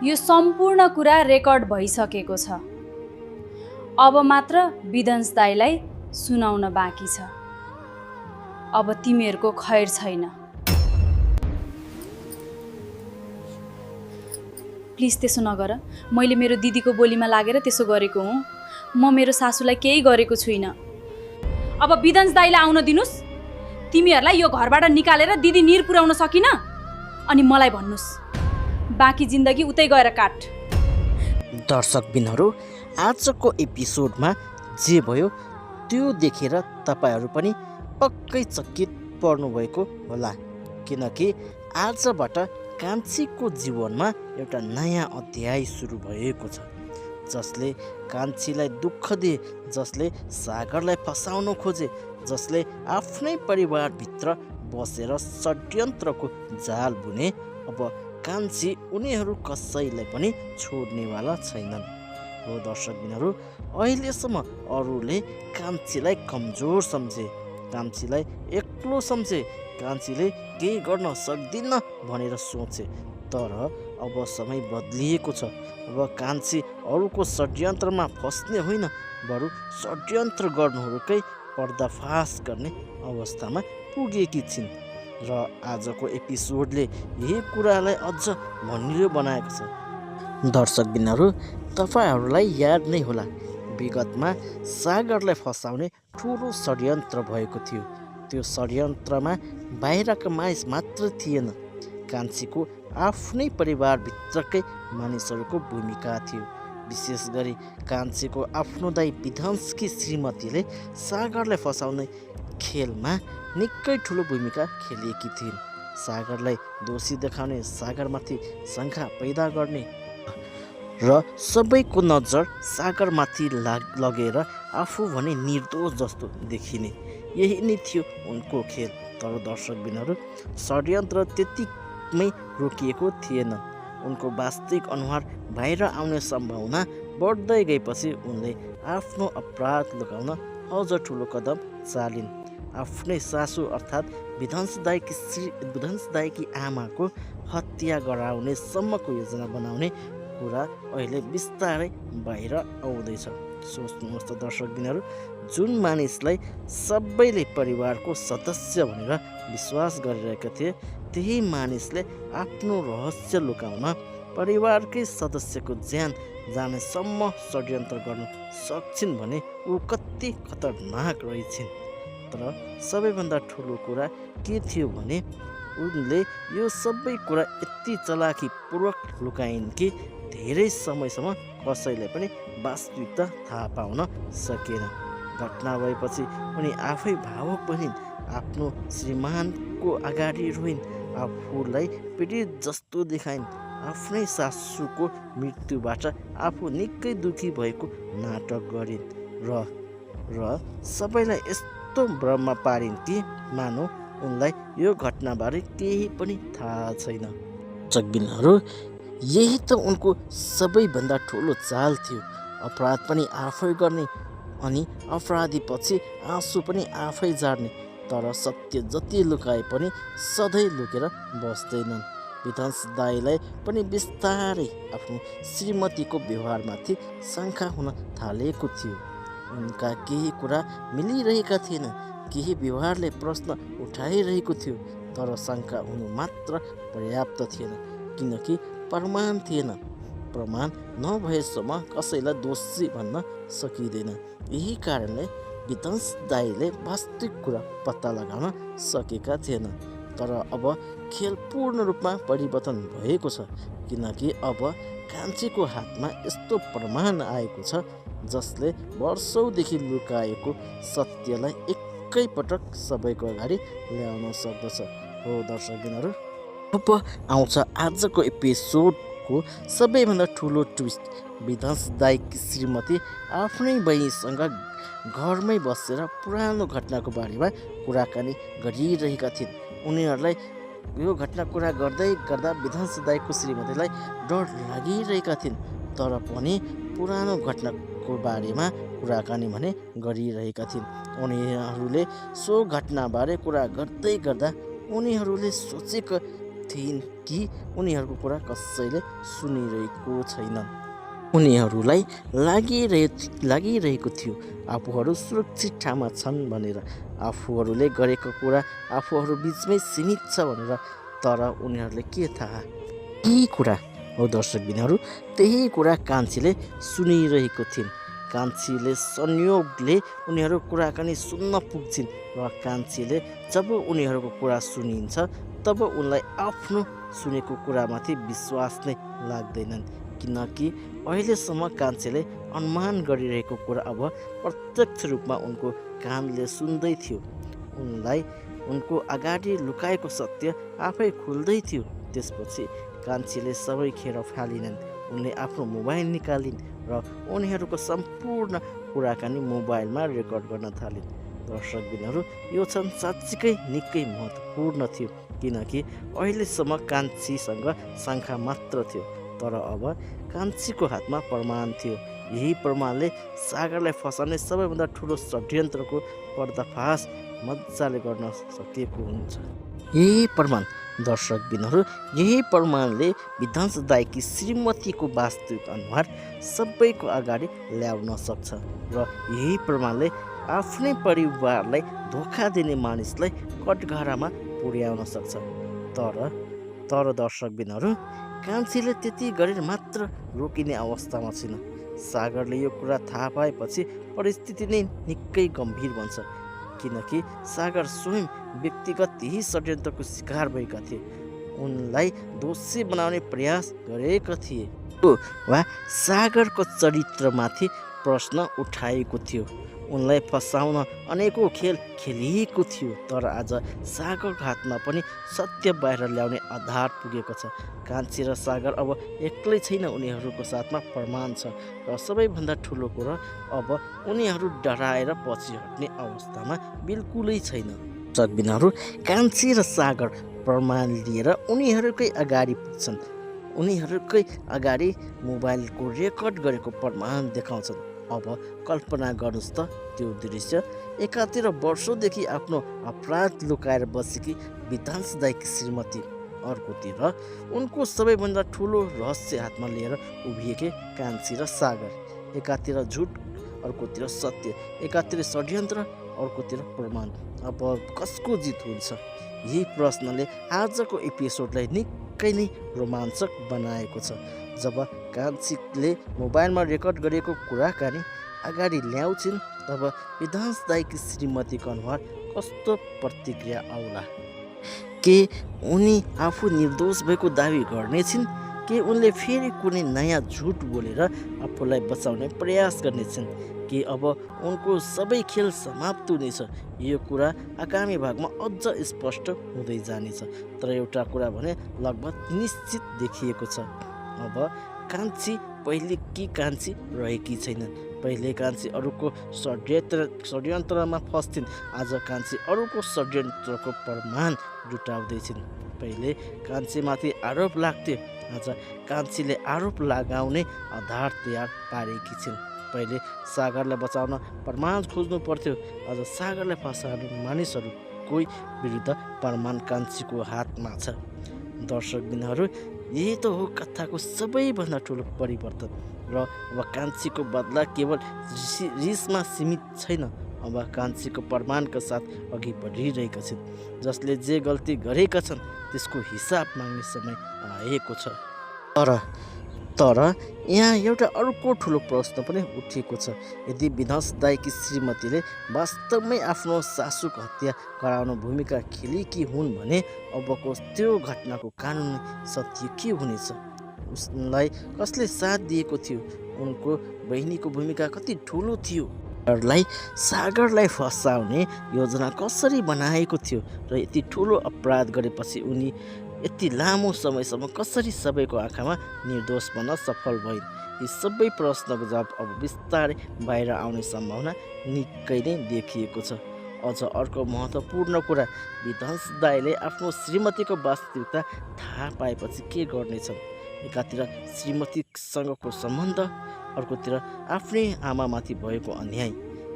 यो सम्पूर्ण कुरा रेकर्ड भइसकेको छ। अब मात्र विदंश दाइलाई सुनाउन बाँकी छ। अब तिमीहरूको खैर छैन। प्लिज त्यसो नगर। मैले मेरो दिदीको बोलीमा लागेर त्यसो गरेको हुँ। म मेरो सासूलाई केही गरेको छुइनँ। अब विदंश दाइलाई आउन दिनुस्। तिमीहरूलाई यो घरबाट निकालेर दिदी निर पुर्याउन सकिन अनि मलाई भन्नुस्। बाँकी जिन्दगी उतै गएर काट। दर्शकबिनहरू, आजको एपिसोडमा जे भयो त्यो देखेर तपाईहरू पनि पक्कै चकित पर्नुभएको होला, किनकि आजबाट कान्छीको जीवनमा एउटा नयाँ अध्याय सुरु भएको छ, जसले कान्छीलाई दुःख दिए, जसले सागरलाई फसाउन खोजे, जसले आफ्नै परिवारभित्र बसेर षड्यन्त्रको जाल बुने। अब कान्छी उनीहरू कसैलाई पनि छोड्नेवाला छैनन्। हो दर्शकबिनहरू, अहिलेसम्म अरूले कान्छीलाई कमजोर सम्झे, कान्छीलाई एक्लो सम्झे, कान्छीले केही गर्न सक्दिन भनेर सोचे। तर अब समय बदलिएको छ। अब कान्छी अरूको षड्यन्त्रमा फस्ने होइन, बरु षड्यन्त्र गर्नेहरूकै पर्दाफास गर्ने अवस्थामा पुगेकी छिन्। र आजको एपिसोडले यही कुरालाई अझ भनिलो बनाएको छ। दर्शकबिनहरू, तपाईहरूलाई याद नै होला, विगतमा सागरलाई फसाउने ठुलो षड्यन्त्र भएको थियो। त्यो षड्यन्त्रमा बाहिरका मानिस मात्र थिएन, कान्छीको आफ्नै परिवारभित्रकै मानिसहरूको भूमिका थियो। विशेष गरी कान्छीको आफ्नो दाइ विदंशकी श्रीमतीले सागरलाई फसाउने खेलमा निकै ठुलो भूमिका खेलेकी थिइन्। सागरलाई दोषी देखाउने, सागरमाथि शङ्का पैदा गर्ने र सबैको नजर सागरमाथि लगेर आफू भने निर्दोष जस्तो देखिने, यही नै थियो उनको खेल। तर दर्शकबिनहरू, षड्यन्त्र त्यतिमै रोकिएको थिएन। उनको वास्तविक अनुहार बाहिर आउने सम्भावना बढ्दै गएपछि उनले आफ्नो अपराध लुकाउन अझ ठुलो कदम चालिन्। आफ्नै सासू अर्थात् विदंश दाइकी आमाको हत्या गराउने सम्मको योजना बनाउने कुरा अहिले बिस्तारै बाहिर आउँदैछ। सोच्नुहोस् त दर्शकबिनहरू, जुन मानिसलाई सबैले परिवारको सदस्य भनेर विश्वास गरिरहेका थिए, त्यही मानिसले आफ्नो रहस्य लुकाउन, परिवारकै सदस्यको ज्यान जानेसम्म षड्यन्त्र गर्न सक्छिन् भने ऊ कति खतरनाक रहेछिन्। तर सबैभन्दा ठुलो कुरा के थियो भने उनले यो सबै कुरा यति चलाखीपूर्वक लुकाइन् कि धेरै समयसम्म कसैलाई पनि वास्तविकता थाहा पाउन सकेन। घटना भएपछि उनी आफै भावुक बनिन्, आफ्नो श्रीमानको अगाडि रोइन्, आफूलाई पीडित जस्तो देखाइन्, आफ्नै सासूको मृत्युबाट आफू निकै दुखी भएको नाटक गरिन् र सबैलाई यस्तो भ्रममा पारिन् कि मानौ उनलाई यो घटनाबारे केही पनि थाहा छैन। दर्शकबिनहरू, यही त उनको सबैभन्दा ठुलो चाल थियो। अपराध पनि आफै गर्ने अनि अपराधीपछि आँसु पनि आफै झार्ने। तर सत्य जति लुकाए पनि सधैँ लुकेर बस्दैनन्। विदंश दाइलाई पनि बिस्तारै आफ्नो श्रीमतीको व्यवहारमाथि शङ्का हुन थालेको थियो। उनका केही कुरा मिलिरहेका थिएन, केही व्यवहारले प्रश्न उठाइरहेको थियो। तर शङ्का हुनु मात्र पर्याप्त थिएन, किनकि प्रमाण थिएन। प्रमाण नभएसम्म कसैलाई दोषी भन्न सकिँदैन। यही कारणले विदंश दाइले वास्तविक कुरा पत्ता लगाउन सकेका थिएन। तर अब खेल पूर्ण रूपमा परिवर्तन भएको छ, किनकि अब कान्छीको हातमा यस्तो प्रमाण आएको छ जसले वर्षौँदेखि लुकाएको सत्यलाई एकैपटक सबैको अगाडि ल्याउन सक्दछ। हो दर्शकबिनहरू, अब आउँछ आजको एपिसोडको सबैभन्दा ठुलो ट्विस्ट। विदंश दाइकी श्रीमती आफ्नै बहिनीसँग घरमै बसेर पुरानो घटनाको बारेमा कुराकानी गरिरहेका थिइन्। उनीहरूलाई यो घटना कुरा गर्दै गर्दा विदंश दाइको श्रीमतीलाई डर लागिरहेका थिइन्। तर पनि पुरानो घटनाको बारेमा कुराकानी भने गरिरहेका थिइन्। उनीहरूले सो घटनाबारे कुरा गर्दै गर्दा उनीहरूले सोचेको थिइन् कि उनीहरूको कुरा कसैले सुनिरहेको छैनन्। उनीहरूलाई लागिरहेको थियो आफूहरू सुरक्षित ठाउँमा छन् भनेर, आफूहरूले गरेको कुरा आफूहरू बिचमै सीमित छ भनेर। तर उनीहरूले के थाहा यी कुरा हो दर्शकबिनहरू, त्यही कुरा कान्छीले सुनिरहेको थिइन्। कान्छीले संयोगले उनीहरू कुराकानी सुन्न पुग्छिन् र कान्छीले जब उनीहरूको कुरा सुनिन्छ तब उनलाई आफ्नो सुनेको कुरामाथि विश्वास नै लाग्दैनन्, किनकि अहिलेसम्म कान्छीले अनुमान गरिरहेको कुरा अब प्रत्यक्ष रूपमा उनको कानले सुन्दै थियो। उनलाई उनको अगाडि लुकाएको सत्य आफै खुल्दै थियो। त्यसपछि कान्छीले सबै खेर फालिनन्। उनले आफ्नो मोबाइल निकालिन् र उनीहरूको सम्पूर्ण कुराकानी मोबाइलमा रेकर्ड गर्न थालिन्। दर्शकबिनहरू, यो क्षण साँच्चीकै निकै महत्त्वपूर्ण थियो, किनकि अहिलेसम्म कान्छीसँग शङ्का मात्र थियो, तर अब कान्छीको हातमा प्रमाण थियो। यही प्रमाणले सागरलाई फसाउने सबैभन्दा ठुलो षड्यन्त्रको पर्दाफास मजाले गर्न सकिएको हुन्छ। यही प्रमाण दर्शकबिनहरू, यही प्रमाणले विध्वंस दाइकी श्रीमतीको वास्तविक अनुहार सबैको अगाडि ल्याउन सक्छ र यही प्रमाणले आफ्नै परिवारलाई धोका दिने मानिसलाई कठघरामा पुर्याउन सक्छ। तर दर्शकबिनहरू, कान्छीले त्यति गरेर मात्र रोकिने अवस्थामा छैन। सागरले यो कुरा थाहा पाएपछि परिस्थिति नै निकै गम्भीर बन्छ, किनकि सागर स्वयं व्यक्तिगत यही षड्यन्त्रको शिकार भएका थिए। उनलाई दोषी बनाउने प्रयास गरेका थिए वा सागरको चरित्रमाथि प्रश्न उठाएको थियो। उनलाई फसाउन अनेकौँ खेल खेलिएको थियो, तर आज सागरको हातमा पनि सत्य बाहिर ल्याउने आधार पुगेको छ। कान्छी र सागर अब एक्लै छैन, उनीहरूको साथमा प्रमाण छ र सबैभन्दा ठुलो कुरा, अब उनीहरू डराएर पछि हट्ने अवस्थामा बिल्कुलै छैन। दर्शकबिनहरू, कान्छी र सागर प्रमाण लिएर उनीहरूकै अगाडि पुग्छन्। उनीहरूकै अगाडि मोबाइलको रेकर्ड गरेको प्रमाण देखाउँछन्। अब कल्पना गर्नुहोस् त त्यो दृश्य। एकातिर वर्षौँदेखि आफ्नो अपराध लुकाएर बसेकी विध्वंस दाइकी श्रीमती, अर्कोतिर उनको सबैभन्दा ठुलो रहस्य हातमा लिएर उभिएके कान्छी र सागर। एकातिर झुट, अर्कोतिर सत्य, एकातिर षड्यन्त्र, अर्कोतिर प्रमाण। अब कसको जित हुन्छ? यही प्रश्नले आजको एपिसोडलाई निकै नै रोमाञ्चक बनाएको छ। जब कान्छीले मोबाइलमा रेकर्ड गरेको कुराकानी अगाडि ल्याउँछिन् तब विध्वंस दाइकी श्रीमतीको अनुहार कस्तो प्रतिक्रिया आउला? के उनी आफू निर्दोष भएको दावी गर्नेछिन्? के उनले फेरि कुनै नयाँ झुट बोलेर आफूलाई बचाउने प्रयास गर्नेछिन्? कि अब उनको सबै खेल समाप्त हुनेछ? यो कुरा आगामी भागमा अझ स्पष्ट हुँदै जानेछ। तर एउटा कुरा भने लगभग निश्चित देखिएको छ, अब कान्छी पहिलेकी कान्छी रहेकी छैनन्। पहिले कान्छी अरूको षड्यन्त्रमा फस्थिन्, आज कान्छी अरूको षड्यन्त्रको प्रमाण जुटाउँदैछिन्। पहिले कान्छीमाथि आरोप लाग्थ्यो, आज कान्छीले आरोप लगाउने आधार तयार पारेकी छिन्। पहिले सागरलाई बचाउन प्रमाण खोज्नु पर्थ्यो, आज सागरलाई फसाउने मानिसहरूको विरुद्ध प्रमाण कान्छीको हातमा छ। दर्शकबिनहरू, यही त हो कथाको सबैभन्दा ठुलो परिवर्तन। र अब कान्छीको बदला केवल रिसमा सीमित छैन, अब कान्छीको प्रमाणका साथ अघि बढिरहेका छिन्। जसले जे गल्ती गरेका छन् त्यसको हिसाब माग्ने समय आएको छ। तर यहाँ एउटा अर्को ठुलो प्रश्न पनि उठेको छ। यदि विध्वंस दाइकी श्रीमतीले वास्तवमै आफ्नो सासूको हत्या गराउन भूमिका खेलेकी हुन् भने अबको त्यो घटनाको कानुनी सत्य के हुनेछ? उसलाई कसले साथ दिएको थियो? उनको बहिनीको भूमिका कति ठुलो थियो? सागरलाई फसाउने योजना कसरी बनाएको थियो? र यति ठुलो अपराध गरेपछि उनी यति लामो समयसम्म कसरी सबैको आँखामा निर्दोष बन्न सफल भइन्? यी सबै प्रश्नको जवाब अब बिस्तारै बाहिर आउने सम्भावना निकै नै देखिएको छ। अझ अर्को महत्त्वपूर्ण कुरा, विध्वंस दाइले आफ्नो श्रीमतीको वास्तविकता थाहा पाएपछि के गर्नेछन्? एकातिर श्रीमतीसँगको सम्बन्ध, अर्कोतिर आफ्नै आमामाथि भएको अन्याय।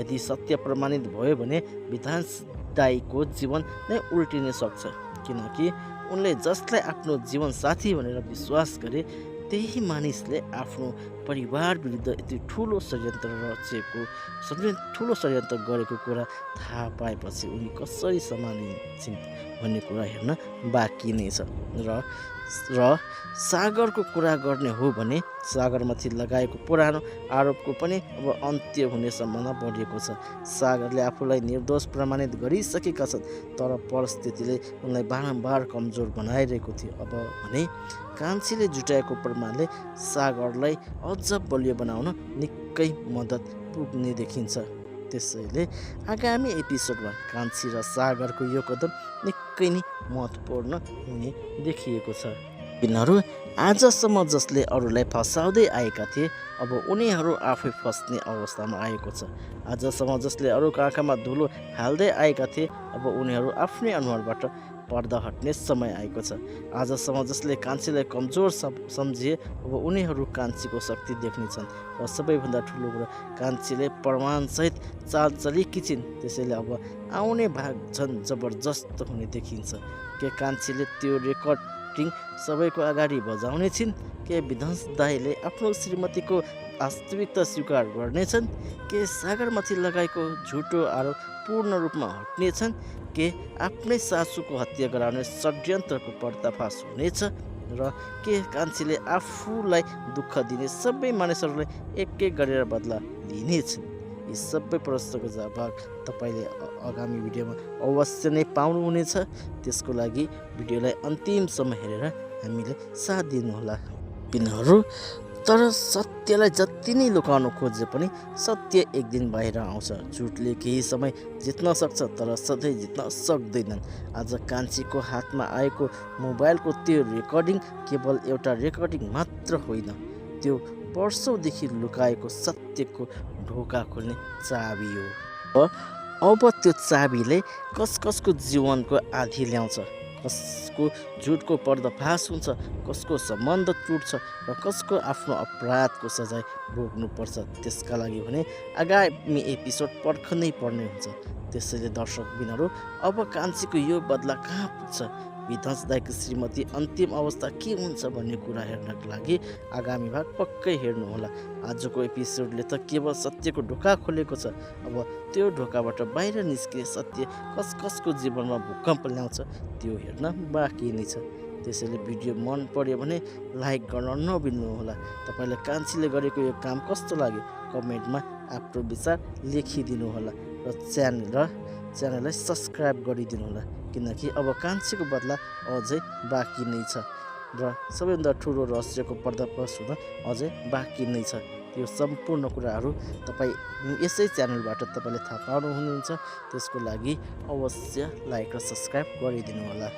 यदि सत्य प्रमाणित भयो भने विध्वंस दाइको जीवन नै उल्टिन सक्छ, किनकि उनले जसलाई आफ्नो जीवनसाथी भनेर विश्वास गरे त्यही मानिसले आफ्नो परिवार विरुद्ध यति ठुलो षड्यन्त्र ठुलो षड्यन्त्र गरेको कुरा थाहा पाएपछि उनी कसरी सम्हालिन्छन् भन्ने कुरा हेर्न बाँकी नै छ। र सागरको कुरा गर्ने हो भने सागरमाथि लगाएको पुरानो आरोपको पनि अब अन्त्य हुने सम्भावना बढेको छ। सागरले आफूलाई निर्दोष प्रमाणित गरिसकेका छन्, तर परिस्थितिले उनलाई बारम्बार कमजोर बनाइरहेको थियो। अब भने कान्छीले जुटाएको प्रमाणले सागरलाई अझ बलियो बनाउन निकै मद्दत पुग्ने देखिन्छ। त्यसैले आगामी एपिसोडमा कान्छी र सागरको यो कदम निकै नै महत्त्वपूर्ण हुने देखिएको छ। यिनीहरू आजसम्म जसले अरूलाई फसाउँदै आएका थिए अब उनीहरू आफै फस्ने अवस्थामा आएको छ। आजसम्म जसले अरूको आँखामा धुलो हाल्दै आएका थिए अब उनीहरू आफ्नै अनुहारबाट पर्दा हट्ने समय आएको छ। आजसम्म जसले कान्छीलाई कमजोर सम्झिए अब उनीहरू कान्छीको शक्ति देख्नेछन्। र सबैभन्दा ठुलो कुरा कान्छीले प्रमाणसहित चाल चलेकी छिन्। त्यसैले अब आउने भाग झन् जबरजस्त हुने देखिन्छ। के कान्छीले त्यो रेकर्डिङ सबैको अगाडि बजाउने छिन्? के विध्वंस दाईले आफ्नो श्रीमतीको वास्तविकता स्वीकार गर्नेछन्? के सागरमाथि लगाएको झुटो आरोप पूर्ण रूपमा हट्नेछन्? के आफ्नै सासूको हत्या गराउने षड्यन्त्रको पर्दाफास हुनेछ? र के कान्छीले आफूलाई दुःख दिने सबै मानिसहरूलाई एक एक गरेर बदला लिनेछन्? यी सबै प्रश्नको जवाब तपाईँले आगामी भिडियोमा अवश्य नै पाउनुहुनेछ। त्यसको लागि भिडियोलाई अन्तिमसम्म हेरेर हामीले साथ दिनुहोला। यिनीहरू तर सत्यलाई जति नै लुकाउन खोजे पनि सत्य एक दिन बाहिर आउँछ। झुटले केही समय जित्न सक्छ तर सधैँ जित्न सक्दैनन्। आज कान्छीको हातमा आएको मोबाइलको त्यो रेकर्डिङ केवल एउटा रेकर्डिङ मात्र होइन, त्यो वर्षौँदेखि लुकाएको सत्यको ढोका खोल्ने चाबी हो। अब त्यो चाबीले कसको जीवनको आधी ल्याउँछ, कसको झुटको पर्दाफास हुन्छ, कसको सम्बन्ध टुट्छ र कसको आफ्नो अपराधको सजाय भोग्नुपर्छ। त्यसका लागि भने आगामी एपिसोड पर्खनै पर्ने हुन्छ। त्यसैले दर्शकबिनहरू अब कान्छीको यो बदला कहाँ पुग्छ, विध्वंस दाईको श्रीमती अन्तिम अवस्था के हुन्छ भन्ने कुरा हेर्नको लागि आगामी भाग पक्कै हेर्नुहोला। आजको एपिसोडले त केवल सत्यको ढोका खोलेको छ। अब त्यो ढोकाबाट बाहिर निस्के सत्य कसको जीवनमा भूकम्प ल्याउँछ त्यो हेर्न बाँकी नै छ। त्यसैले भिडियो मन पर्यो भने लाइक गर्न नबिर्नुहोला। तपाईँले कान्छीले गरेको यो काम कस्तो लाग्यो कमेन्टमा आफ्नो विचार लेखिदिनुहोला र च्यानललाई सब्सक्राइब गरिदिनुहोला, किनकि अब कान्छीको बदला अझै बाँकी नै छ र सबैभन्दा ठुलो रहस्यको पर्दाफास हुन अझै बाँकी नै छ। यो सम्पूर्ण कुराहरू तपाईँ यसै च्यानलबाट तपाईँले थाहा पाउनुहुनेछ। त्यसको लागि अवश्य लाइक र सब्सक्राइब गरिदिनुहोला।